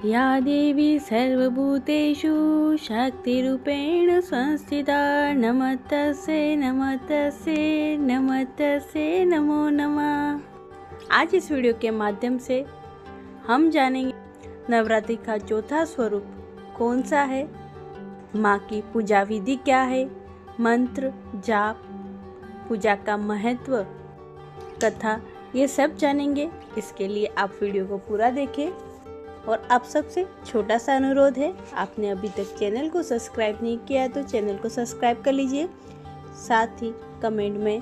या देवी सर्वभूतेषु शक्तिरूपेण संस्थिता नमस्तस्यै नमस्तस्यै नमस्तस्यै नमो नमः। आज इस वीडियो के माध्यम से हम जानेंगे नवरात्रि का चौथा स्वरूप कौन सा है, माँ की पूजा विधि क्या है, मंत्र जाप, पूजा का महत्व, कथा, ये सब जानेंगे। इसके लिए आप वीडियो को पूरा देखें। और आप सबसे छोटा सा अनुरोध है, आपने अभी तक चैनल को सब्सक्राइब नहीं किया है तो चैनल को सब्सक्राइब कर लीजिए। साथ ही कमेंट में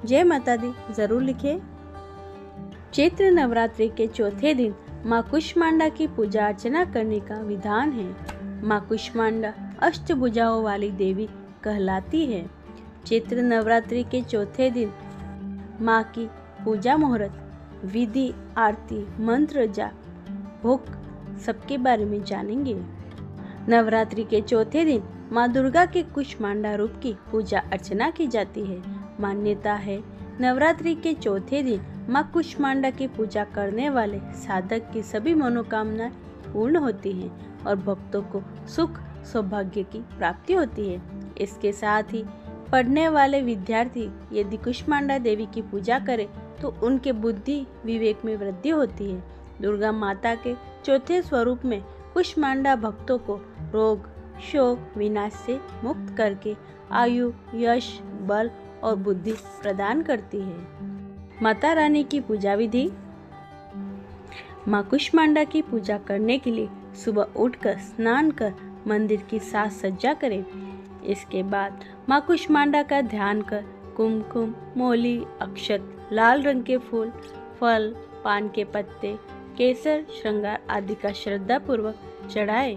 जय माता दी जरूर लिखें। चैत्र नवरात्रि के चौथे दिन माँ कुष्मांडा की पूजा अर्चना करने का विधान है। माँ कुष्मांडा अष्टभुजाओं वाली देवी कहलाती है। चैत्र नवरात्रि के चौथे दिन माँ की पूजा मुहूर्त, विधि, आरती, मंत्र जाप, भोग सबके बारे में जानेंगे। नवरात्रि के चौथे दिन माँ दुर्गा के कुष्मांडा रूप की पूजा अर्चना की जाती है। मान्यता है नवरात्रि के चौथे दिन माँ कुष्मांडा की पूजा करने वाले साधक की सभी मनोकामनाएं पूर्ण होती हैं और भक्तों को सुख सौभाग्य की प्राप्ति होती है। इसके साथ ही पढ़ने वाले विद्यार्थी यदि कुष्मांडा देवी की पूजा करें तो उनके बुद्धि विवेक में वृद्धि होती है। दुर्गा माता के चौथे स्वरूप में कुष्मांडा भक्तों को रोग, शोक, विनाश से मुक्त करके आयु, यश, बल और बुद्धि प्रदान करती है। माता रानी की पूजा विधि। माँ कुष्मांडा की पूजा करने के लिए सुबह उठकर स्नान कर मंदिर की साज सज्जा करें। इसके बाद माँ कुष्मांडा का ध्यान कर कुमकुम, मौली, अक्षत, लाल रंग के फूल, फल, पान के पत्ते, केसर, श्रृंगार आदि का श्रद्धा पूर्वक चढ़ाए।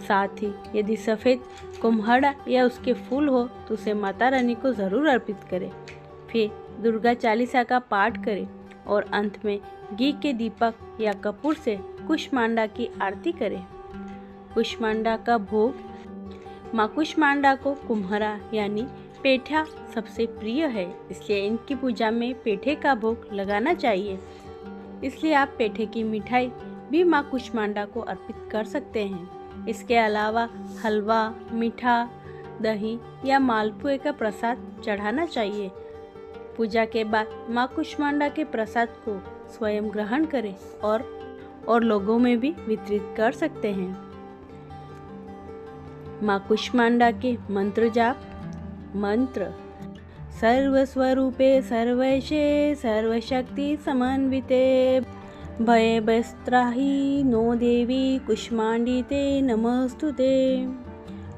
साथ ही यदि सफेद कुम्हड़ा या उसके फूल हो तो उसे माता रानी को जरूर अर्पित करें। फिर दुर्गा चालीसा का पाठ करें और अंत में घी के दीपक या कपूर से कुष्मांडा की आरती करें। कुष्मांडा का भोग। माँ कुष्मांडा को कुम्हड़ा यानी पेठा सबसे प्रिय है, इसलिए इनकी पूजा में पेठे का भोग लगाना चाहिए। इसलिए आप पेठे की मिठाई भी माँ कुष्मांडा को अर्पित कर सकते हैं। इसके अलावा हलवा, मीठा, दही या मालपुए का प्रसाद चढ़ाना चाहिए। पूजा के बाद माँ कुष्मांडा के प्रसाद को स्वयं ग्रहण करें और लोगों में भी वितरित कर सकते हैं। माँ कुष्मांडा के मंत्र जाप। मंत्र सर्वस्वरूपे सर्वैषे सर्वशक्ति समन्विते भयभस्त्राहि नो देवी कुष्मांडिते नमस्तुते।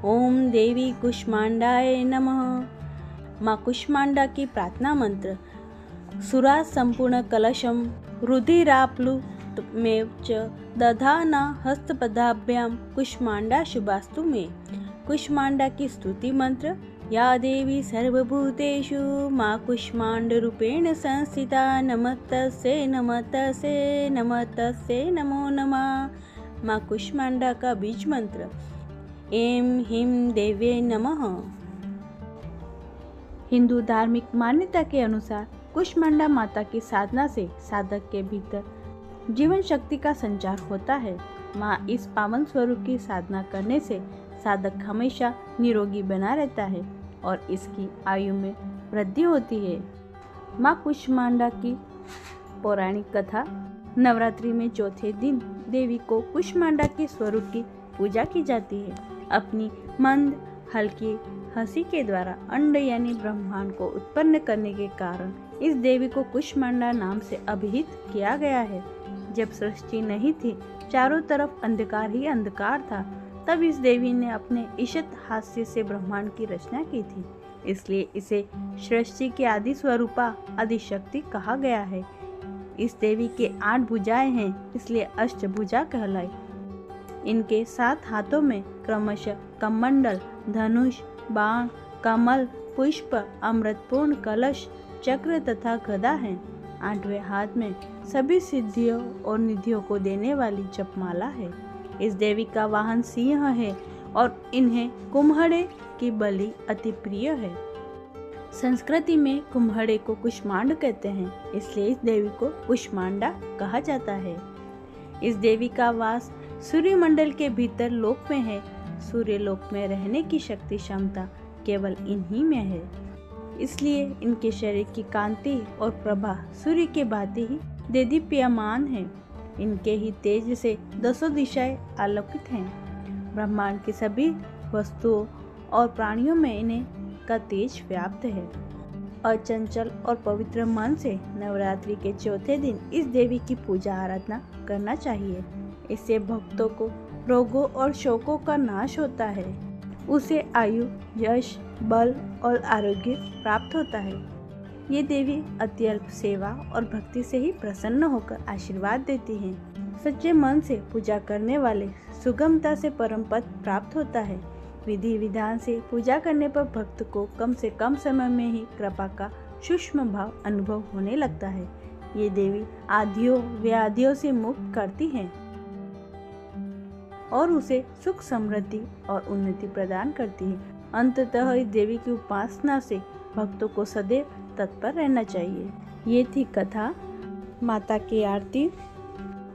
ओम देवी कुष्मांडाय नमः। माँ कुष्मांडा की प्रार्थना मंत्र। सुरा संपूर्ण कलशम रुधिराप्लुतमेव च दधाना हस्तपदाभ्याम कुष्मांडा शुभास्तु मे। कुष्मांडा की स्तुति मंत्र। या देवी सर्वभूतेषु माँ कुष्मांड रूपेण संस्थिता नमस्तस्यै नमस्तस्यै नमस्तस्यै नमो नमः। माँ कुष्मांडा का बीज मंत्र। ऐं ह्रीं देव्यै नमः। हिंदू धार्मिक मान्यता के अनुसार कुष्मांडा माता की साधना से साधक के भीतर जीवन शक्ति का संचार होता है। माँ इस पावन स्वरूप की साधना करने से साधक हमेशा निरोगी बना रहता है और इसकी आयु में वृद्धि होती है। माँ कुष्मांडा की पौराणिक कथा। नवरात्रि में चौथे दिन देवी को कुष्मांडा के स्वरूप की पूजा की जाती है। अपनी मंद हल्की हंसी के द्वारा अंड यानी ब्रह्मांड को उत्पन्न करने के कारण इस देवी को कुष्मांडा नाम से अभिहित किया गया है। जब सृष्टि नहीं थी, चारों तरफ अंधकार ही अंधकार था, तब इस देवी ने अपने ईशत हास्य से ब्रह्मांड की रचना की थी। इसलिए इसे सृष्टि की आदि स्वरूपा आदिशक्ति कहा गया है। इस देवी के 8 भुजाएं हैं, इसलिए अष्टभुजा कहलाई। इनके 7 हाथों में क्रमशः कमंडल, धनुष, बाण, कमल, पुष्प, अमृतपूर्ण कलश, चक्र तथा गदा हैं। 8वें हाथ में सभी सिद्धियों और निधियों को देने वाली जपमाला है। इस देवी का वाहन सिंह है और इन्हें कुम्हड़े की बलि अति प्रिय है। संस्कृति में कुम्हड़े को कुष्मांड कहते हैं, इसलिए इस देवी को कुष्मांडा कहा जाता है। इस देवी का वास सूर्यमंडल के भीतर लोक में है। सूर्य लोक में रहने की शक्ति क्षमता केवल इन्हीं में है, इसलिए इनके शरीर की कांति और प्रभा सूर्य के भांति ही देदीप्यमान है। इनके ही तेज से दसों दिशाएं आलोकित हैं। ब्रह्मांड की सभी वस्तुओं और प्राणियों में इन्हें का तेज व्याप्त है। अचंचल और पवित्र मन से नवरात्रि के चौथे दिन इस देवी की पूजा आराधना करना चाहिए। इससे भक्तों को रोगों और शोकों का नाश होता है। उसे आयु, यश, बल और आरोग्य प्राप्त होता है। ये देवी अत्यल्प सेवा और भक्ति से ही प्रसन्न होकर आशीर्वाद देती हैं। सच्चे मन से पूजा करने वाले सुगमता से परम पद प्राप्त होता है। विधि विधान से पूजा करने पर भक्त को कम से कम समय में ही कृपा का सूक्ष्म भाव अनुभव होने लगता है। ये देवी आदियों व्याधियों से मुक्त करती हैं और उसे सुख, समृद्धि और उन्नति प्रदान करती है। अंततः इस देवी की उपासना से भक्तों को सदैव तत्पर रहना चाहिए। ये थी कथा माता की आरती।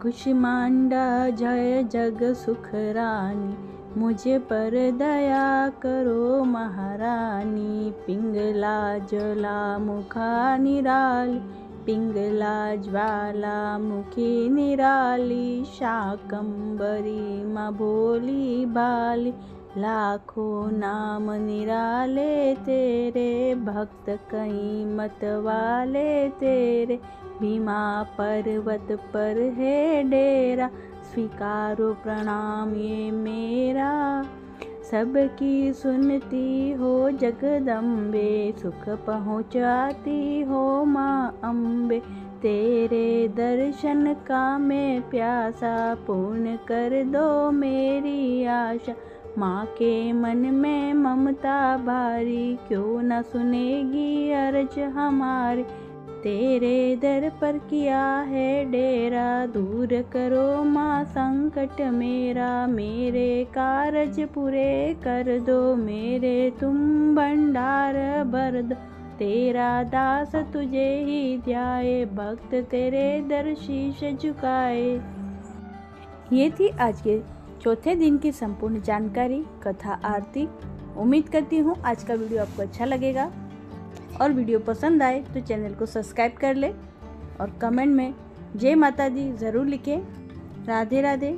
कुष्मांडा जय जग सुख रानी, मुझे पर दया करो महारानी। पिंगला ज्वाला मुखा निराली, पिंगला ज्वाला मुखी निराली। शाकंबरी माँ भोली भाली, लाखों नाम निराले तेरे। भक्त कहीं मत वाले तेरे, भीमा पर्वत पर है डेरा। स्वीकारो प्रणाम ये मेरा, सबकी सुनती हो जगदम्बे। सुख पहुँचाती हो माँ अम्बे, तेरे दर्शन का मैं प्यासा। पूर्ण कर दो मेरी आशा, माँ के मन में ममता भारी। क्यों न सुनेगी अर्ज हमारी, तेरे दर पर किया है डेरा। दूर करो माँ संकट मेरा, मेरे कारज पूरे कर दो। मेरे तुम भंडार भर दो, तेरा दास तुझे ही ध्याए। भक्त तेरे दर शीश झुकाए। ये थी आज के चौथे दिन की संपूर्ण जानकारी, कथा, आरती। उम्मीद करती हूँ आज का वीडियो आपको अच्छा लगेगा और वीडियो पसंद आए तो चैनल को सब्सक्राइब कर ले और कमेंट में जय माता दी ज़रूर लिखें। राधे राधे।